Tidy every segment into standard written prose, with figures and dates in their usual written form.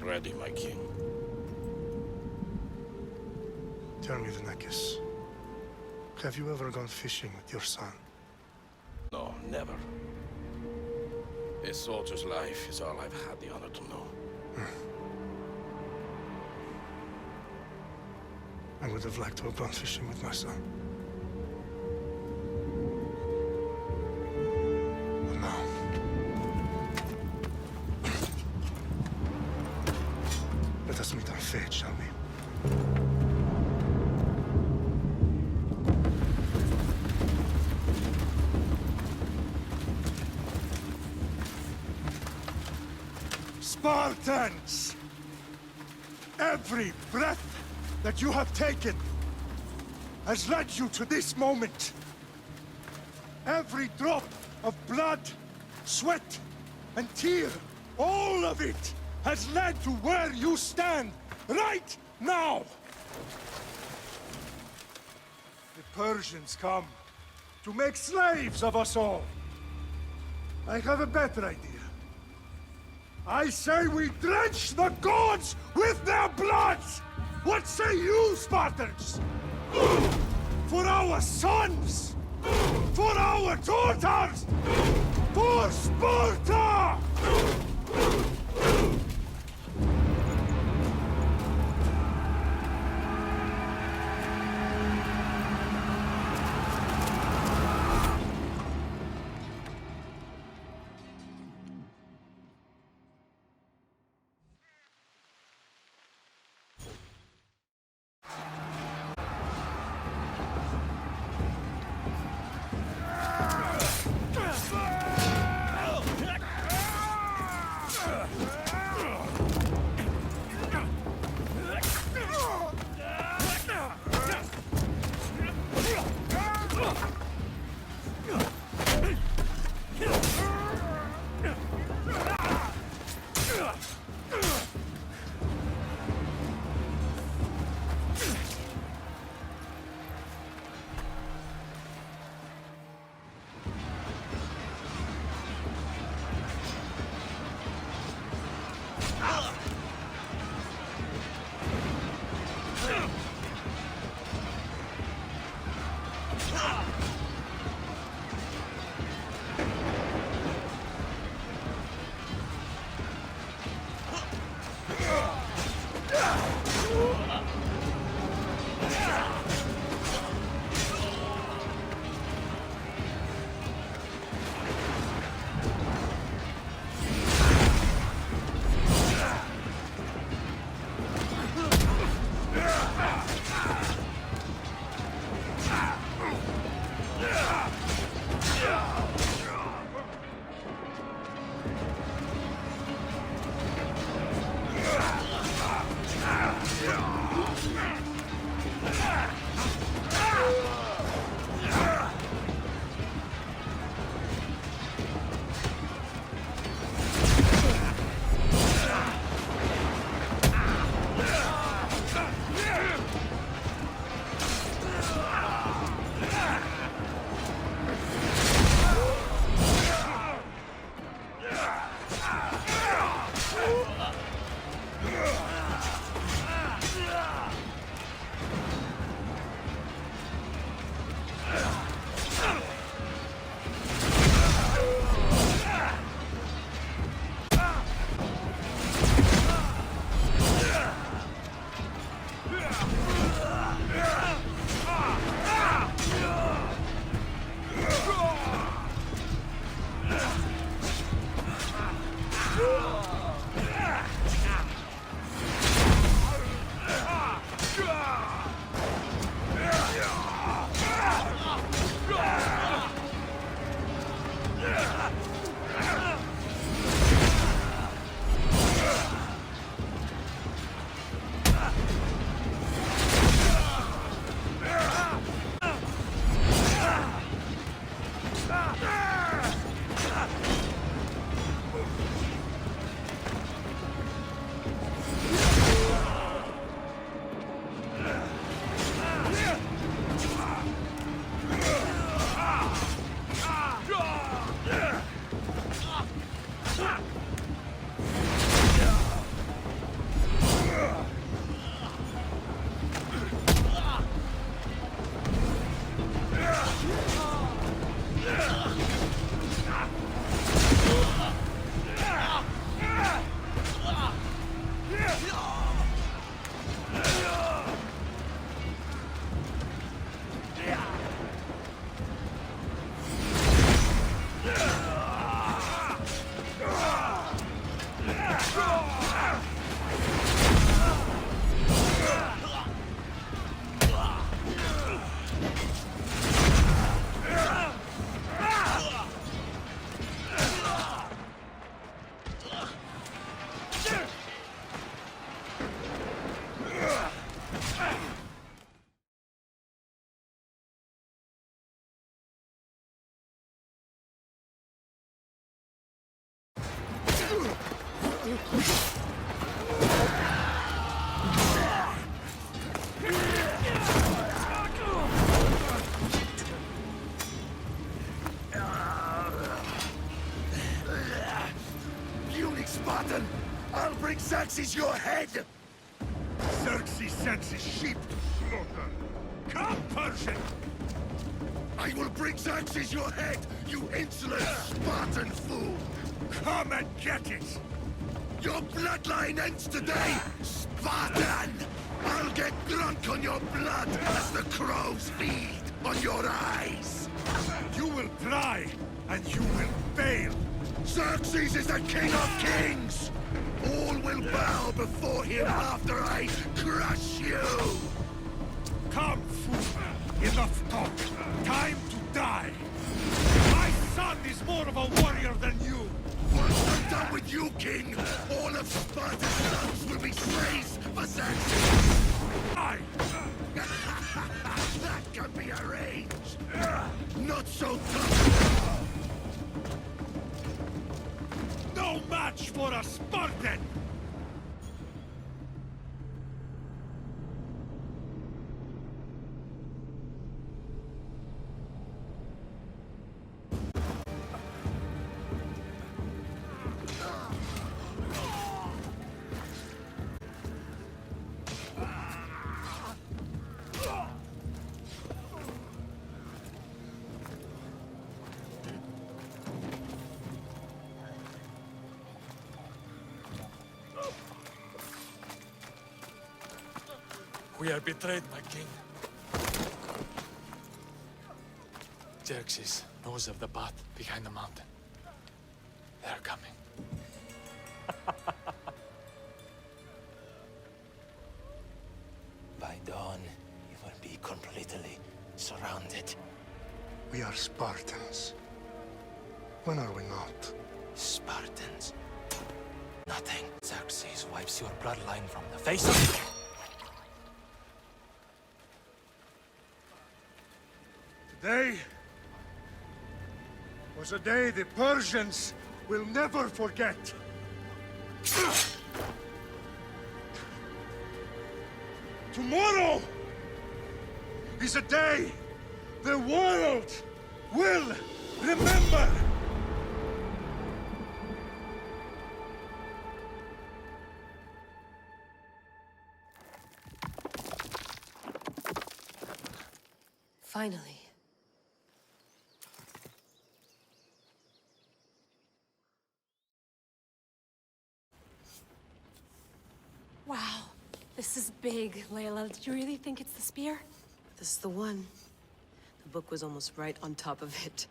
ready, my king. Tell me, the Nekis. Have you ever gone fishing with your son? No, never. A soldier's life is all I've had the honor to know. I would have liked to have gone fishing with my son. But now... Let us meet our fate, shall we? Spartans! Every breath that you have taken has led you to this moment. Every drop of blood, sweat, and tear, all of it has led to where you stand right now. The Persians come to make slaves of us all. I have a better idea. I say we drench the gods with their blood! What say you, Spartans? For our sons! For our daughters! For Sparta! Spartan! I'll bring Xerxes your head! Xerxes sends his sheep to slaughter. Come, Persian! I will bring Xerxes your head, you insolent Spartan fool! Come and get it! Your bloodline ends today, Spartan! I'll get drunk on your blood as the crows feed on your eyes! You will try, and you will fail! Xerxes is the king of kings! All will bow before him after I crush you! Come, fool! Enough talk! Time to die! My son is more of a warrior than you! Once I'm done with you, king, all of Sparta's sons will be slaves for Xerxes! I... that can be arranged! Not so tough! No match for a Spartan! We are betrayed, my king. Xerxes knows of the path behind the mountain. They're coming. By dawn, you will be completely surrounded. We are Spartans. When are we not? Spartans. Nothing. Xerxes wipes your bloodline from the face of... Today was a day the Persians will never forget. Tomorrow is a day the world will remember. Finally. Wow, this is big, Layla. Did you really think it's the spear? This is the one. The book was almost right on top of it.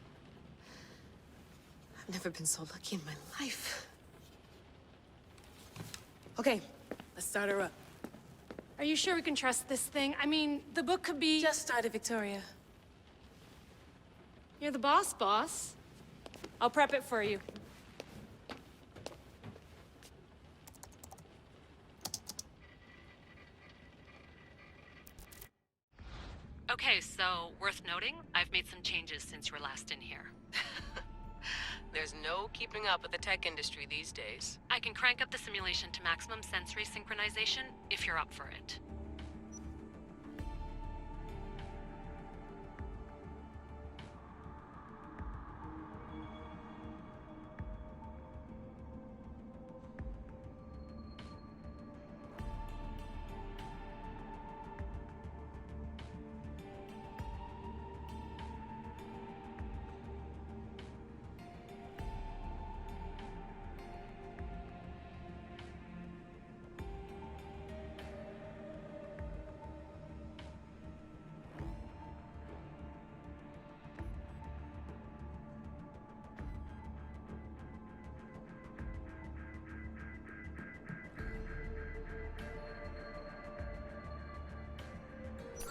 I've never been so lucky in my life. Okay, let's start her up. Are you sure we can trust this thing? I mean, the book could be... Just started, Victoria. You're the boss. I'll prep it for you. Okay, so worth noting, I've made some changes since you were last in here. There's no keeping up with the tech industry these days. I can crank up the simulation to maximum sensory synchronization if you're up for it.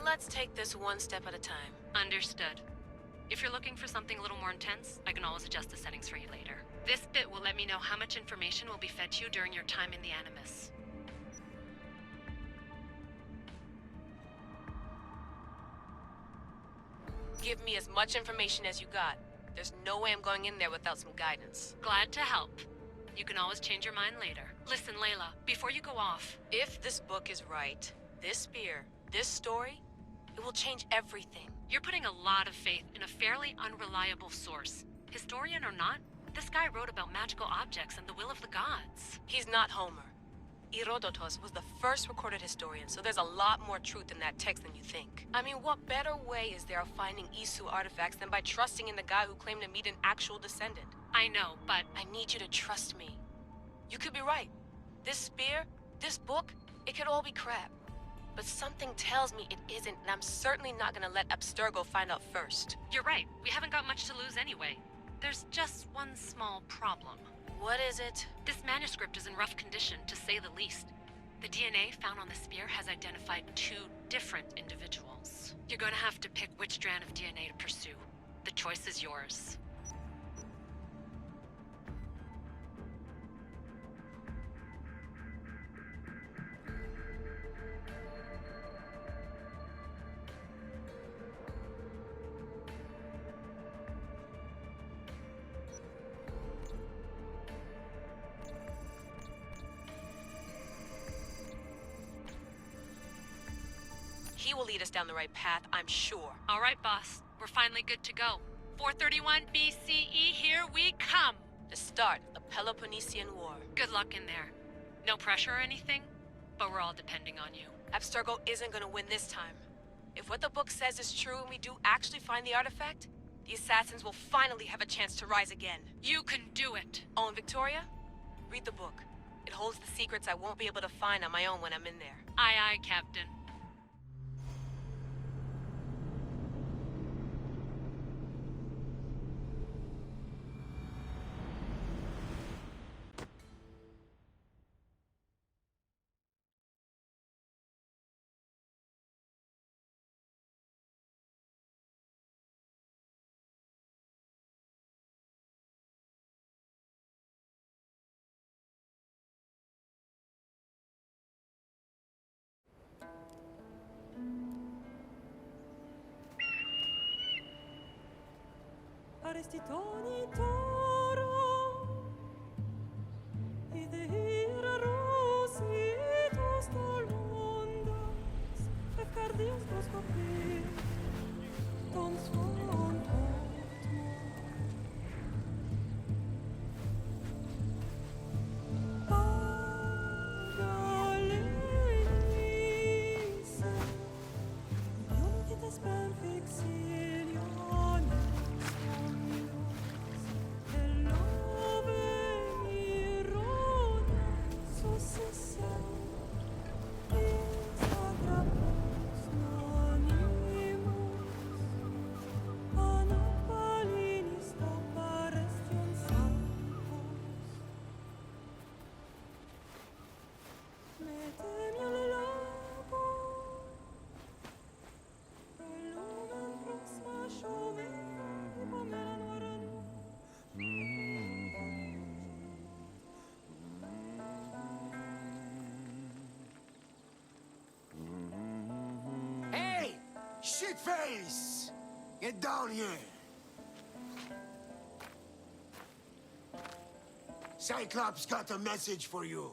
Let's take this one step at a time. Understood. If you're looking for something a little more intense, I can always adjust the settings for you later. This bit will let me know how much information will be fed to you during your time in the Animus. Give me as much information as you got. There's no way I'm going in there without some guidance. Glad to help. You can always change your mind later. Listen, Layla, before you go off... If this book is right, this spear, this story, it will change everything. You're putting a lot of faith in a fairly unreliable source. Historian or not, this guy wrote about magical objects and the will of the gods. He's not Homer. Herodotus was the first recorded historian, so there's a lot more truth in that text than you think. I mean, what better way is there of finding Isu artifacts than by trusting in the guy who claimed to meet an actual descendant? I know, but... I need you to trust me. You could be right. This spear, this book, it could all be crap. But something tells me it isn't, and I'm certainly not gonna let Abstergo find out first. You're right. We haven't got much to lose anyway. There's just one small problem. What is it? This manuscript is in rough condition, to say the least. The DNA found on the spear has identified 2 different individuals. You're gonna have to pick which strand of DNA to pursue. The choice is yours. He will lead us down the right path, I'm sure. All right, boss. We're finally good to go. 431 BCE, here we come! The start of the Peloponnesian War. Good luck in there. No pressure or anything, but we're all depending on you. Abstergo isn't gonna win this time. If what the book says is true and we do actually find the artifact, the assassins will finally have a chance to rise again. You can do it! Oh, and Victoria? Read the book. It holds the secrets I won't be able to find on my own when I'm in there. Aye, aye, Captain. Arestitoni toro, idehira rositos tolondas, efcardios proscopir, ton svon Shitface! Get down here! Cyclops got a message for you.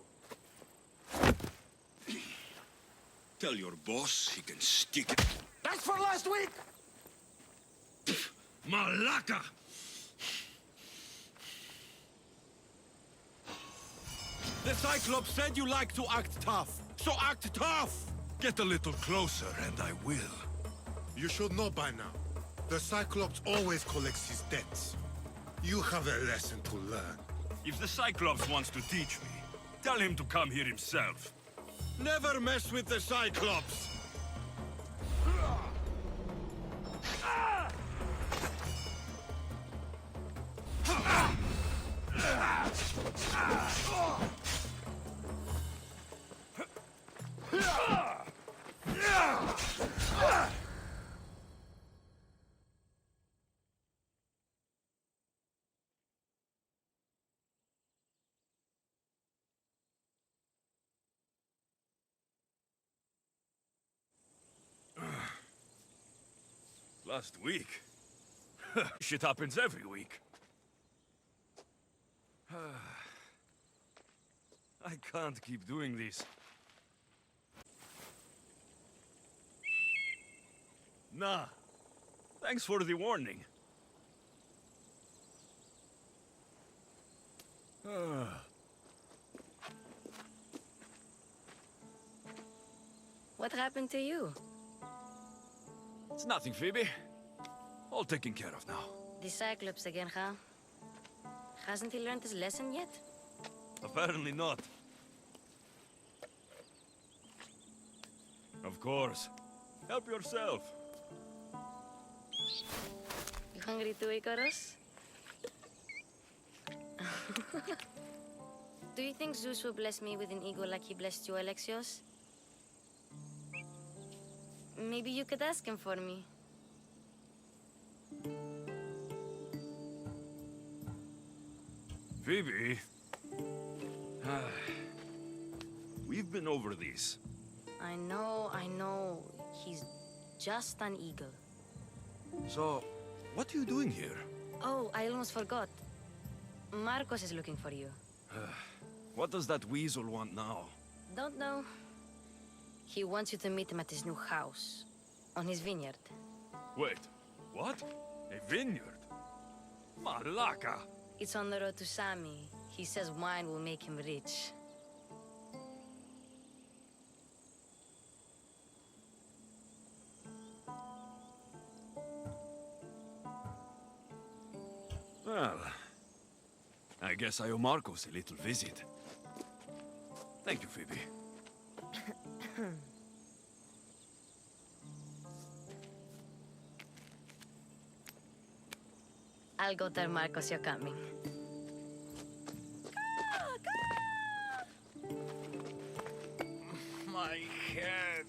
Tell your boss he can stick it. That's for last week! Malaka! The Cyclops said you like to act tough, so act tough! Get a little closer and I will. You should know by now. The Cyclops always collects his debts. You have a lesson to learn. If the Cyclops wants to teach me, tell him to come here himself. Never mess with the Cyclops! Last week? Shit happens every week. I can't keep doing this. Nah. Thanks for the warning. What happened to you? It's nothing, Phoebe. All taken care of now. The Cyclops again, huh? Hasn't he learned his lesson yet? Apparently not. Of course. Help yourself. You hungry too, Icarus? Do you think Zeus will bless me with an ego like he blessed you, Alexios? Maybe you could ask him for me. Phoebe. We've been over this. I know. He's just an eagle. So, what are you doing here? Oh, I almost forgot. Marcos is looking for you. What does that weasel want now? Don't know. He wants you to meet him at his new house. On his vineyard. Wait, what? A vineyard? Malaka! It's on the road to Sami. He says wine will make him rich. Well, I guess I owe Marcos a little visit. Thank you, Phoebe. I'll go tell Marcos you're coming. My head.